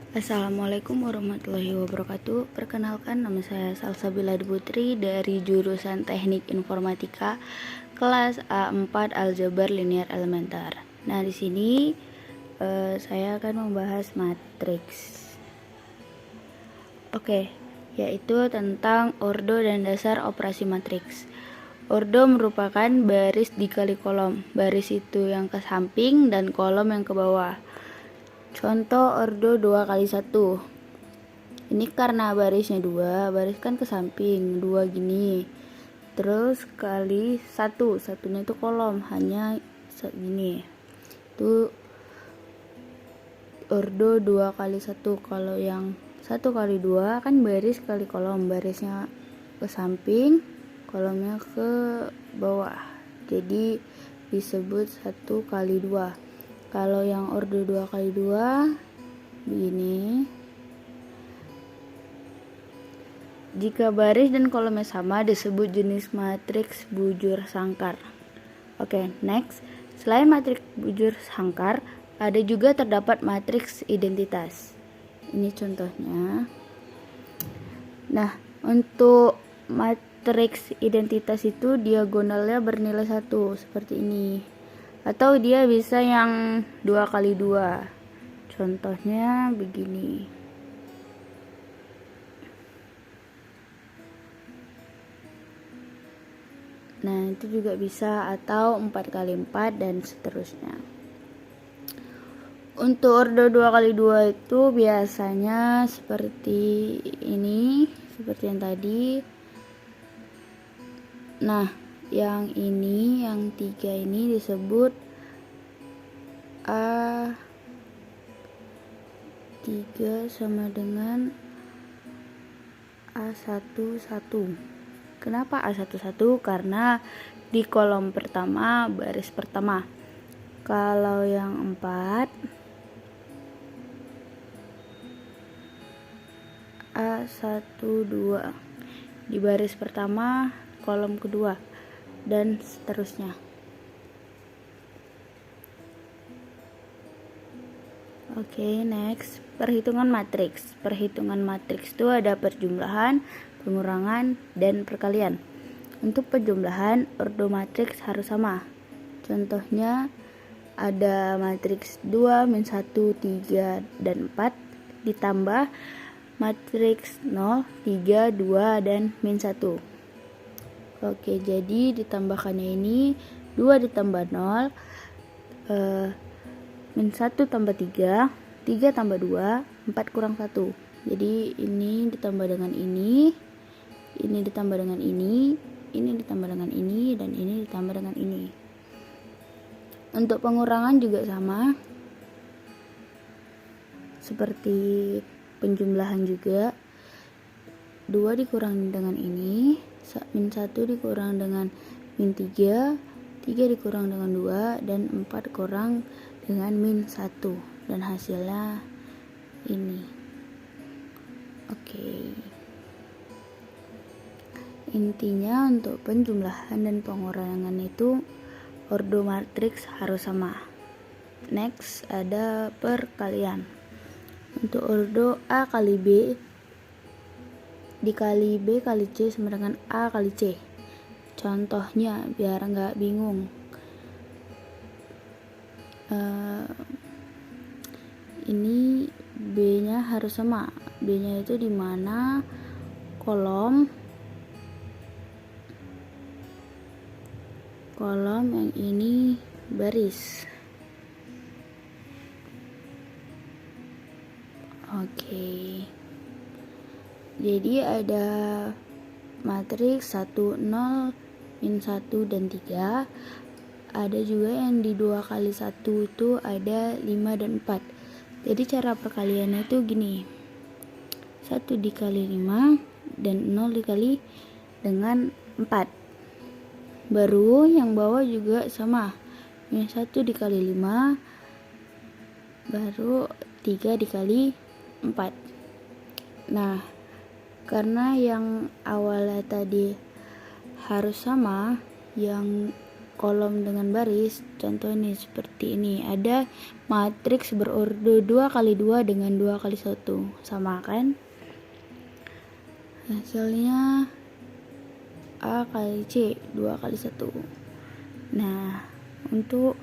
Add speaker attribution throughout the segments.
Speaker 1: Assalamualaikum warahmatullahi wabarakatuh. Perkenalkan, nama saya Salsabila Putri dari jurusan Teknik Informatika kelas A4 Aljabar Linear Elementer. Nah, di sini saya akan membahas matriks. Oke, yaitu tentang ordo dan dasar operasi matriks. Ordo merupakan baris dikali kolom. Baris itu yang ke samping dan kolom yang ke bawah. Contoh ordo 2 kali 1. Ini karena barisnya 2, baris kan ke samping, 2 gini. Terus kali 1, satunya itu kolom, hanya segini. Itu ordo 2 kali 1. Kalau yang 1 kali 2 kan baris kali kolom, barisnya ke samping, kolomnya ke bawah. Jadi disebut 1 kali 2. Kalau yang ordo 2 kali 2 begini. Jika baris dan kolomnya sama disebut jenis matriks bujur sangkar. Oke, next. Selain matriks bujur sangkar, ada juga terdapat matriks identitas. Ini contohnya. Nah, untuk matriks identitas itu diagonalnya bernilai 1 seperti ini. Atau dia bisa yang 2 kali 2. Contohnya begini. Nah, itu juga bisa, atau 4 kali 4 dan seterusnya. Untuk ordo 2 kali 2 itu biasanya seperti ini, seperti yang tadi. Nah, yang ini, yang 3 ini disebut A3 sama dengan A11. Kenapa A11? Karena di kolom pertama, baris pertama. Kalau yang 4, A12 di baris pertama, kolom kedua, dan seterusnya. Oke, next. Perhitungan matriks. Perhitungan matriks itu ada perjumlahan, pengurangan, dan perkalian. Untuk penjumlahan, ordo matriks harus sama. Contohnya ada matriks 2, min 1, 3, dan 4 ditambah matriks 0, 3, 2, dan min 1. Oke, jadi ditambahkannya ini 2 ditambah 0, min 1 tambah 3, 3 tambah 2, 4 kurang 1. Jadi ini ditambah dengan ini ditambah dengan ini ditambah dengan ini, dan ini ditambah dengan ini. Untuk pengurangan juga sama, seperti penjumlahan juga. 2 dikurang dengan ini, min 1 dikurang dengan min 3, 3 dikurang dengan 2, dan 4 kurang dengan min 1, dan hasilnya ini. Oke. Intinya untuk penjumlahan dan pengurangan itu ordo matriks harus sama. Next ada perkalian. Untuk ordo A kali B dikali B kali C sama dengan A kali C. Contohnya biar nggak bingung. Ini B-nya harus sama. B-nya itu di mana kolom yang ini baris. Oke. Jadi ada matriks 1, 0, min 1, dan 3. Ada juga yang di 2 kali 1 itu ada 5 dan 4. Jadi cara perkaliannya itu gini. 1 dikali 5 dan 0 dikali dengan 4. Baru yang bawah juga sama. Min 1 dikali 5 baru 3 dikali 4. Nah, karena yang awalnya tadi harus sama, yang kolom dengan baris, contoh ini seperti ini, ada matriks berordo 2 kali 2 dengan 2 kali 1, sama kan? Hasilnya A kali C, 2 kali 1. Nah, untuk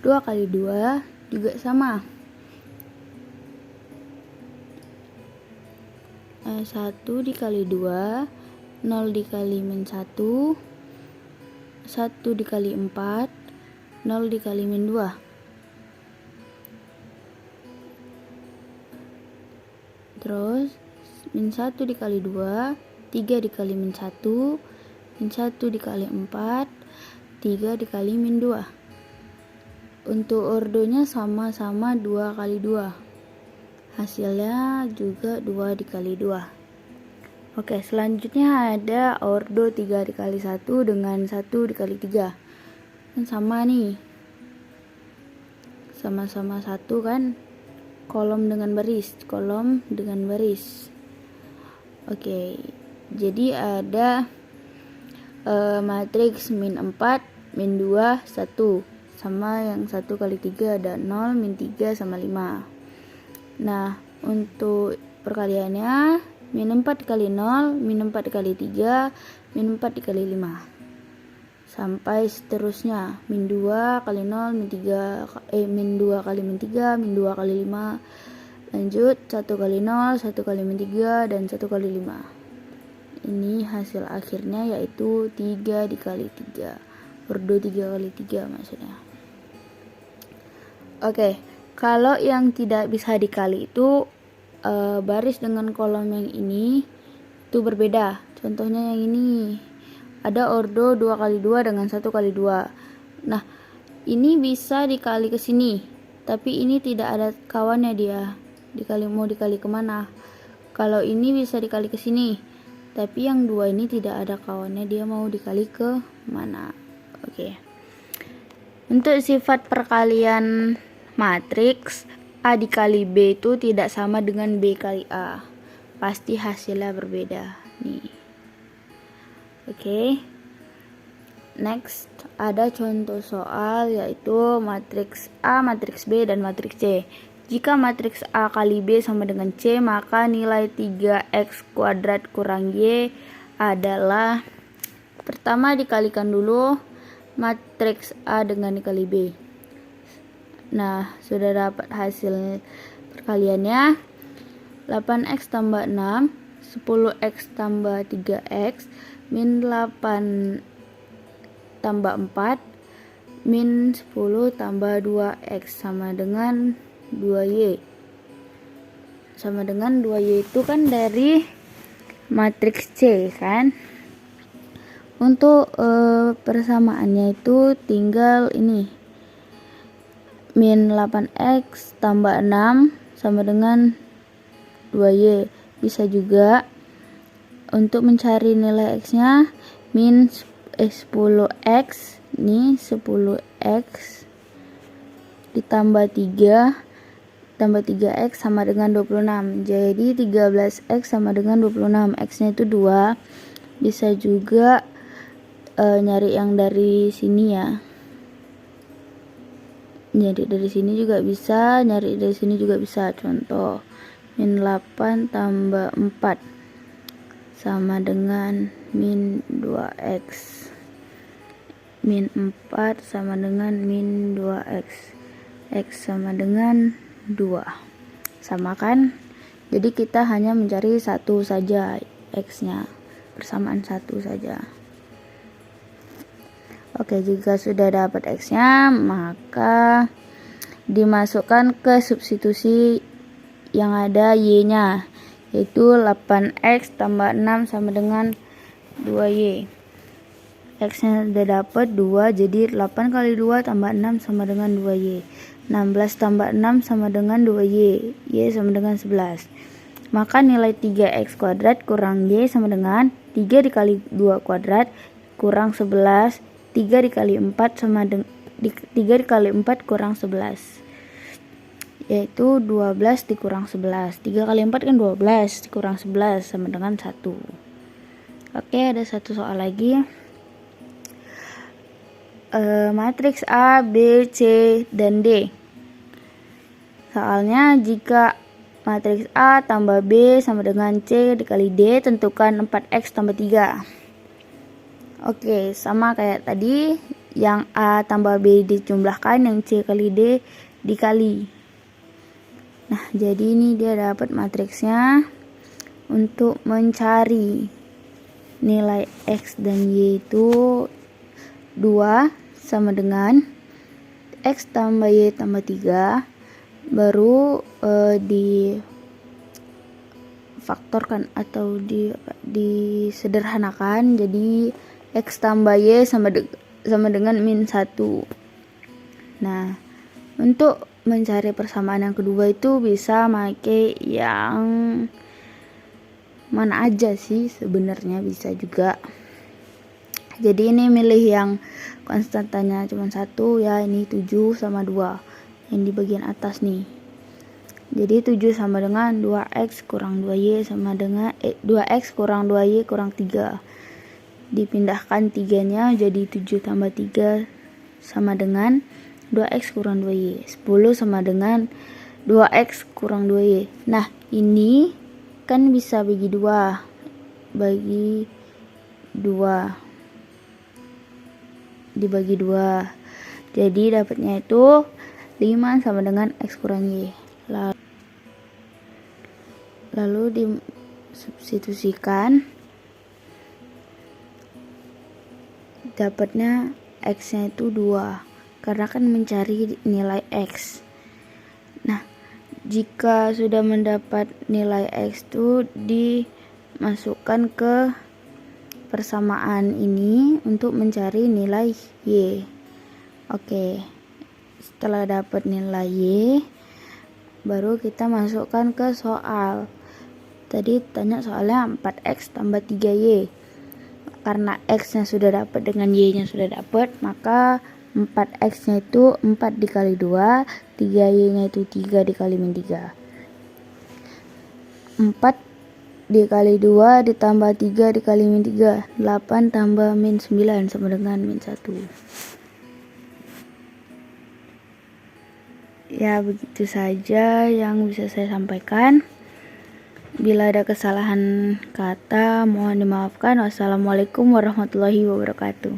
Speaker 1: 2 kali 2 juga sama. 1 dikali 2, 0 dikali min 1, 1 dikali 4, 0 dikali min 2. Terus min 1 dikali 2, 3 dikali min 1, min 1 dikali 4, 3 dikali min 2. Untuk ordonya sama-sama 2 kali 2. Hasilnya juga 2 dikali 2. Oke, selanjutnya ada ordo 3 dikali 1 dengan 1 dikali 3. Kan sama nih. Sama-sama 1 kan? Kolom dengan baris. Oke, jadi ada matriks min 4, min 2, 1. Sama yang 1 kali 3 ada 0, min 3 sama 5. Nah, untuk perkaliannya min 4 dikali 0, min 4 dikali 3, min 4 dikali 5. Sampai seterusnya, min 2 kali 0, min 2 kali min 3, min 2 kali 5. Lanjut, 1 kali 0, 1 kali min 3, dan 1 kali 5. Ini hasil akhirnya yaitu 3 dikali 3. Ordo 3 kali 3 maksudnya. Oke, kalau yang tidak bisa dikali itu baris dengan kolom yang ini itu berbeda. Contohnya yang ini ada ordo 2 kali 2 dengan 1 kali 2. Nah, ini bisa dikali ke sini, tapi ini tidak ada kawannya dia. Mau dikali kemana? Kalau ini bisa dikali ke sini, tapi yang 2 ini tidak ada kawannya, dia mau dikali ke mana? Oke. Untuk sifat perkalian matriks A dikali B itu tidak sama dengan B kali A. Pasti hasilnya berbeda nih. Oke. Next, ada contoh soal yaitu matriks A, matriks B, dan matriks C. Jika matriks A kali B sama dengan C, maka nilai 3x kuadrat kurang Y adalah, pertama dikalikan dulu matriks A dengan dikali B. Nah, sudah dapat hasil perkaliannya. 8x tambah 6, 10x tambah 3x, min 8 tambah 4, min 10 tambah 2x sama dengan 2y. Sama dengan 2y itu kan dari matriks C kan. Untuk persamaannya itu tinggal ini, min 8x tambah 6 sama dengan 2y. Bisa juga untuk mencari nilai x nya min 10x, ini 10x ditambah 3 tambah 3x sama dengan 26. Jadi 13x sama dengan 26. X nya itu 2. Bisa juga nyari yang dari sini ya. Nyari dari sini juga bisa, nyari dari sini juga bisa. Contoh, min 8 tambah 4 sama dengan min 2x. Min 4 sama dengan min 2x. X sama dengan 2. Sama kan? Jadi kita hanya mencari satu saja x nya. Persamaan satu saja. Oke, jika sudah dapat x nya, maka dimasukkan ke substitusi yang ada y nya, yaitu 8x tambah 6 sama dengan 2y. X nya sudah dapat 2, jadi 8 kali 2 tambah 6 sama dengan 2y. 16 tambah 6 sama dengan 2y, y sama dengan 11. Maka nilai 3x kuadrat kurang y sama dengan 3 dikali 2 kuadrat kurang 11. 3 dikali 4 sama dengan 3 dikali 4 kurang 11, yaitu 12 dikurang 11. 3 kali 4 kan 12, dikurang 11 sama dengan 1. Oke, ada satu soal lagi. matriks A, B, C, dan D. Soalnya jika matriks A tambah B sama dengan C dikali D, tentukan 4X tambah 3. Oke, sama kayak tadi, yang A tambah B dijumlahkan, yang C kali D dikali. Nah, jadi ini dia dapat matriksnya. Untuk mencari nilai X dan Y itu 2 sama dengan X tambah Y tambah 3, baru difaktorkan atau disederhanakan, jadi X tambah Y sama dengan min 1. Nah, untuk mencari persamaan yang kedua itu bisa pakai yang mana aja sih, sebenarnya bisa juga. Jadi ini milih yang konstantanya cuma 1 ya, ini 7 sama 2 yang di bagian atas nih. Jadi 7 sama dengan 2X kurang 2Y sama dengan 2X kurang 2Y kurang 3. Dipindahkan 3-nya jadi 7 tambah 3 sama dengan 2X kurang 2Y. 10 sama dengan 2X kurang 2Y. Nah, ini kan bisa bagi 2. Dibagi 2. Jadi dapatnya itu 5 sama dengan X kurang Y. Lalu disubstitusikan, dapatnya X-nya itu 2, karena kan mencari nilai X. Nah, jika sudah mendapat nilai X itu dimasukkan ke persamaan ini untuk mencari nilai Y. Oke, setelah dapat nilai Y, baru kita masukkan ke soal. Tadi tanya soalnya 4X tambah 3Y. Karena X-nya sudah dapat dengan Y-nya sudah dapat, maka 4X-nya itu 4 dikali 2, 3Y-nya itu 3 dikali min 3. 4 dikali 2 ditambah 3 dikali min 3, 8 tambah min 9 sama dengan min 1. Ya, begitu saja yang bisa saya sampaikan. Bila ada kesalahan kata, mohon dimaafkan. Wassalamualaikum warahmatullahi wabarakatuh.